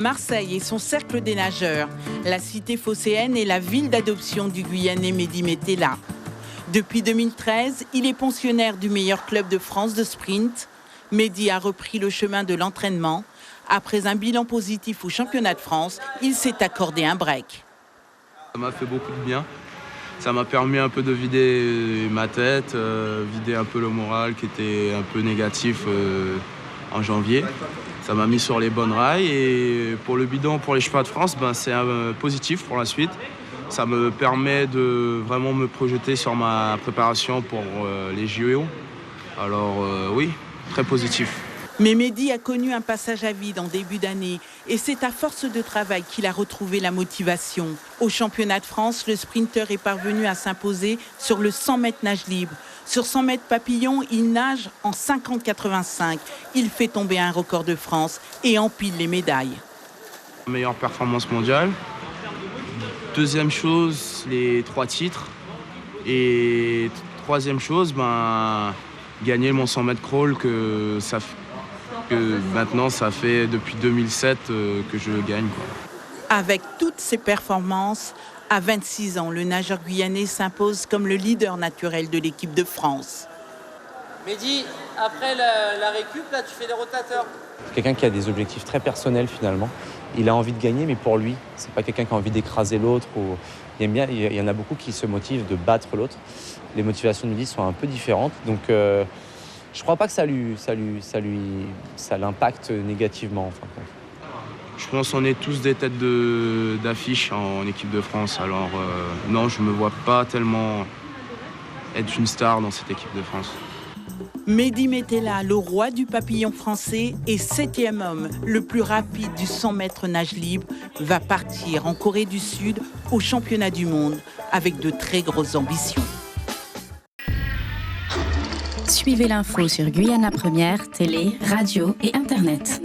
Marseille et son cercle des nageurs. La cité phocéenne est la ville d'adoption du Guyanais Mehdi Metella. Depuis 2013, il est pensionnaire du meilleur club de France de sprint. Mehdi a repris le chemin de l'entraînement. Après un bilan positif au championnat de France, il s'est accordé un break. Ça m'a fait beaucoup de bien. Ça m'a permis un peu de vider ma tête, vider un peu le moral qui était un peu négatif en janvier. Ça m'a mis sur les bonnes rails et pour le bidon, pour les championnats de France, c'est positif pour la suite. Ça me permet de vraiment me projeter sur ma préparation pour les JO. Alors oui, très positif. Mais Mehdi a connu un passage à vide en début d'année et c'est à force de travail qu'il a retrouvé la motivation. Au championnat de France, le sprinter est parvenu à s'imposer sur le 100 mètres nage libre. Sur 100 mètres papillon, il nage en 50,85. Il fait tomber un record de France et empile les médailles. Meilleure performance mondiale. Deuxième chose, les 3 titres. Et troisième chose, gagner mon 100 mètres crawl que maintenant ça fait depuis 2007 que je gagne. Avec toutes ces performances, à 26 ans, le nageur guyanais s'impose comme le leader naturel de l'équipe de France. Mehdi, après la récup, là, tu fais les rotateurs. C'est quelqu'un qui a des objectifs très personnels finalement. Il a envie de gagner, mais pour lui, c'est pas quelqu'un qui a envie d'écraser l'autre. Il aime bien. Il y en a beaucoup qui se motivent de battre l'autre. Les motivations de Mehdi sont un peu différentes, donc je crois pas que ça l'impacte négativement en fin de compte. Je pense qu'on est tous des têtes d'affiche en équipe de France. Alors non, je ne me vois pas tellement être une star dans cette équipe de France. Mehdi Metella, le roi du papillon français et 7e homme, le plus rapide du 100 mètres nage libre, va partir en Corée du Sud au championnat du monde avec de très grosses ambitions. Suivez l'info sur Guyana Première, télé, radio et internet.